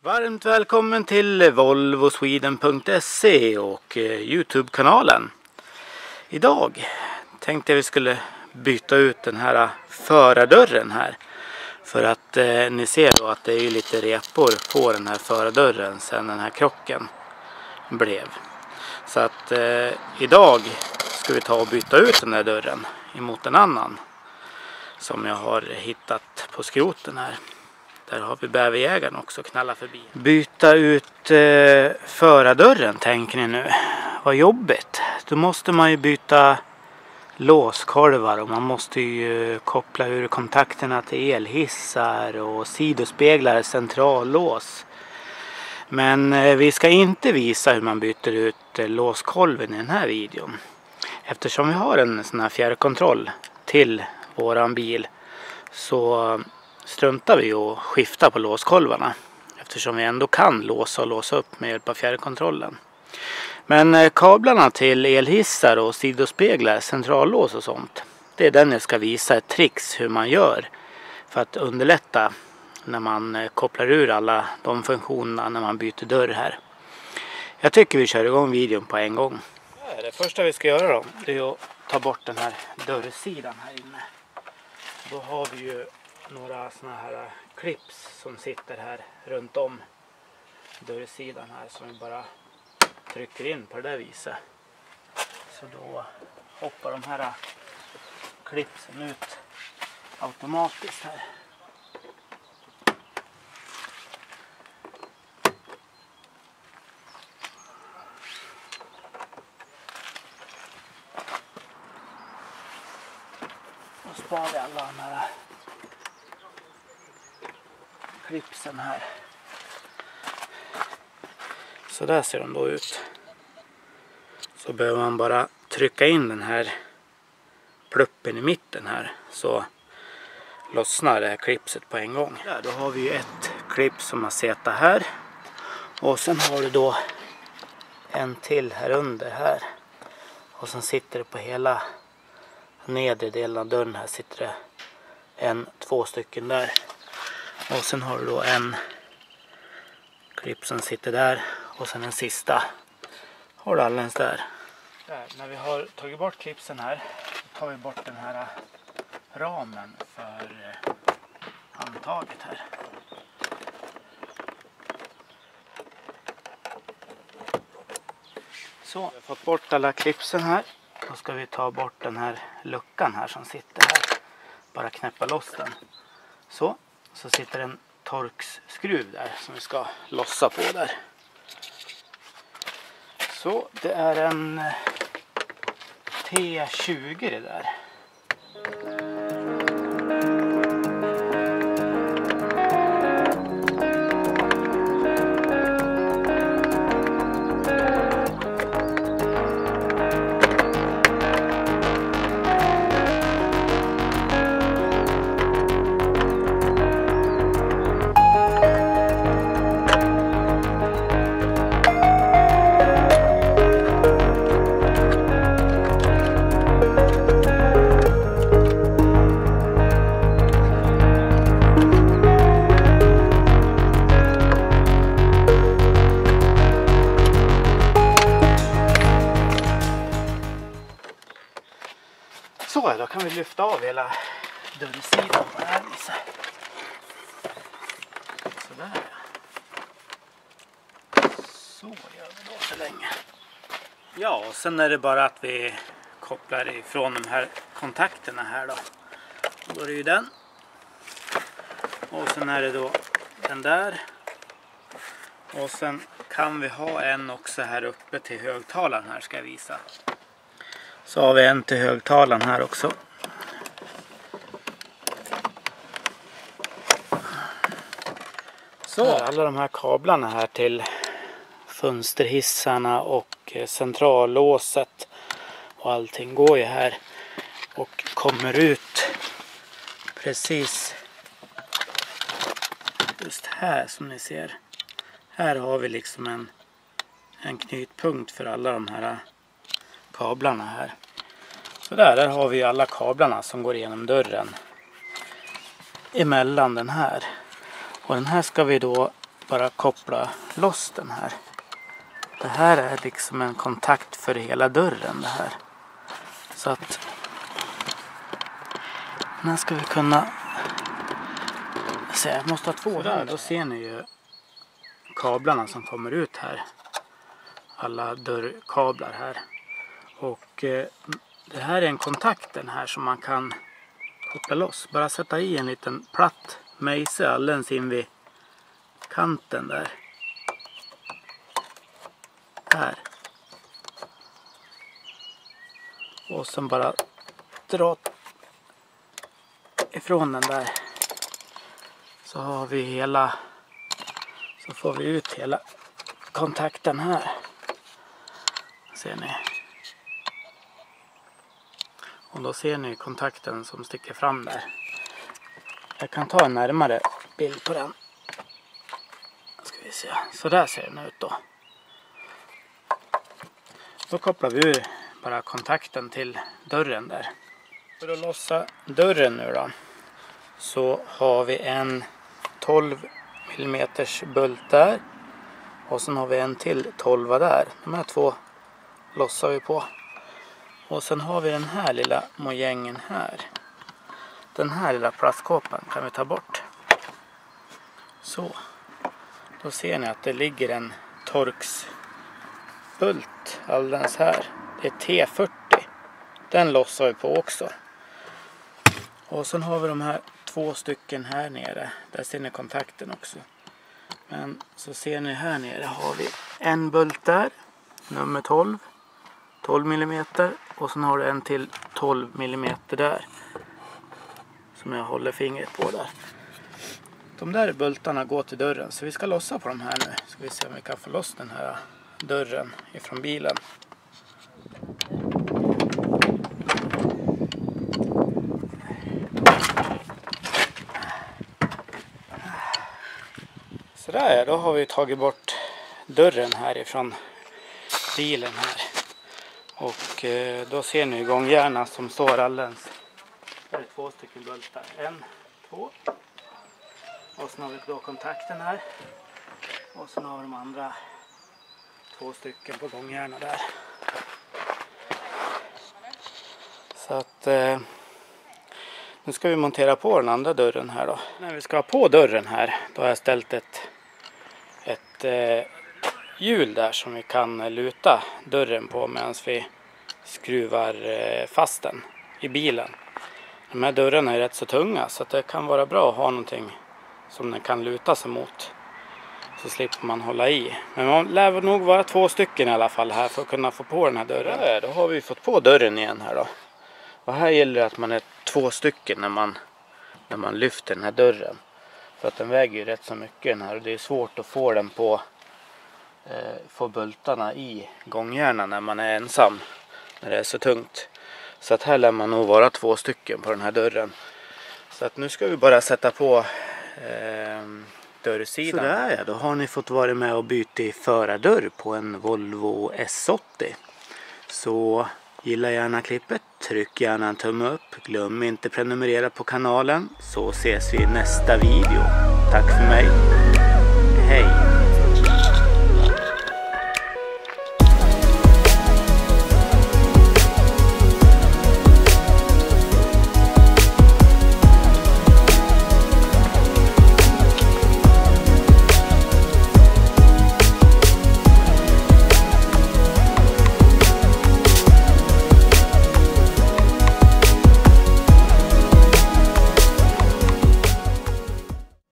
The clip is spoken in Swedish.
Varmt välkommen till volvosweden.se och Youtube-kanalen. Idag tänkte jag vi skulle byta ut den här förardörren här. För att ni ser då att det är lite repor på den här förardörren sedan den här krocken blev. Så att idag ska vi ta och byta ut den här dörren emot en annan som jag har hittat på skroten här. Där har vi bäverjägaren också knallar förbi. Byta ut förardörren tänker ni nu. Vad jobbigt. Då måste man ju byta låskolvar och man måste ju koppla ur kontakterna till elhissar och sidospeglar, centrallås. Men vi ska inte visa hur man byter ut låskolven i den här videon. Eftersom vi har en sån här fjärrkontroll till våran bil så struntar vi och skifta på låskolvarna. Eftersom vi ändå kan låsa och låsa upp med hjälp av fjärrkontrollen. Men kablarna till elhissar och sidospeglar, centrallås och sånt. Det är den jag ska visa ett tricks hur man gör. För att underlätta när man kopplar ur alla de funktionerna när man byter dörr här. Jag tycker vi kör igång videon på en gång. Det första vi ska göra då, det är att ta bort den här dörrsidan här inne. Då har vi ju några såna här clips som sitter här runt om dörrsidan här som vi bara trycker in på det där viset. Så då hoppar de här clipsen ut automatiskt här. Och sparar vi alla de här clipsen här. Så där ser de då ut. Så behöver man bara trycka in den här pluppen i mitten här. Så lossnar det här clipset på en gång. Där, då har vi ju ett clip som har setat här. Och sen har du då en till här under här. Och sen sitter det på hela nedre delen av dörren här sitter det två stycken där. Och sen har du då en klipp som sitter där. Och sen den sista har du alldeles där. När vi har tagit bort klipsen här tar vi bort den här ramen för handtaget här. Så, vi har fått bort alla klipsen här. Då ska vi ta bort den här luckan här som sitter här. Bara knäppa loss den. Så sitter en torksskruv där som vi ska lossa på där. Så det är en T20 det där. Så, då kan vi lyfta av hela dörrsidan på det här viset. Sådär. Så gör vi då så länge. Ja, och sen är det bara att vi kopplar ifrån de här kontakterna här då. Då är det ju den. Och sen är det då den där. Och sen kan vi ha en också här uppe till högtalaren här ska jag visa. Så har vi en till högtalaren här också. Så alla de här kablarna här till fönsterhissarna och centrallåset och allting går ju här och kommer ut precis just här som ni ser. Här har vi liksom en knutpunkt för alla de här kablarna här. Så där har vi alla kablarna som går igenom dörren emellan den här. Och den här ska vi då bara koppla loss den här. Det här är liksom en kontakt för hela dörren det här. Så att den här ska vi kunna se, jag måste ha två där. Då ser ni ju kablarna som kommer ut här. Alla dörrkablar här. Och det här är en kontakt den här som man kan koppla loss. Bara sätta i en liten platt mejsel alldeles in vid kanten där. Här. Och sen bara dra ifrån den där. Så har vi hela, så får vi ut hela kontakten här. Ser ni. Och då ser ni kontakten som sticker fram där. Jag kan ta en närmare bild på den. Ska vi se. Så där ser den ut då. Då kopplar vi ur bara kontakten till dörren där. För att lossa dörren nu då, så har vi en 12 mm bult där. Och sen har vi en till 12 där. De här två lossar vi på. Och sen har vi den här lilla mojängen här. Den här lilla plastkåpan kan vi ta bort. Så. Då ser ni att det ligger en Torx bult alldeles här. Det är T40. Den lossar vi på också. Och sen har vi de här två stycken här nere. Där ser ni kontakten också. Men så ser ni här nere har vi en bult där. Nummer 12. 12 mm. Och sen har du en till 12 mm där. Som jag håller fingret på där. De där bultarna går till dörren. Så vi ska lossa på de här nu. Ska vi se om vi kan få loss den här dörren ifrån bilen. Sådär, då har vi tagit bort dörren här ifrån bilen här. Och då ser ni gångjärna som står alldeles. Det är två stycken bultar. En, två. Och sen har vi då kontakten här. Och sen har vi de andra två stycken på gångjärna där. Så att nu ska vi montera på den andra dörren här då. När vi ska ha på dörren här, då har jag ställt ett hjul där som vi kan luta dörren på medan vi skruvar fast den i bilen. De här dörrarna är rätt så tunga så att det kan vara bra att ha någonting som den kan luta sig mot. Så slipper man hålla i. Men man lär nog vara två stycken i alla fall här för att kunna få på den här dörren. Ja, då har vi fått på dörren igen här då. Och här gäller det att man är två stycken när man lyfter den här dörren. För att den väger ju rätt så mycket den här och det är svårt att få den på få bultarna i gångjärnan när man är ensam. När det är så tungt. Så att här lär man nog vara två stycken på den här dörren. Så att nu ska vi bara sätta på dörrsidan. Sådär ja, då har ni fått vara med och byta förardörr på en Volvo S80. Så gilla gärna klippet, tryck gärna en tumme upp, glöm inte prenumerera på kanalen så ses vi i nästa video. Tack för mig, hej!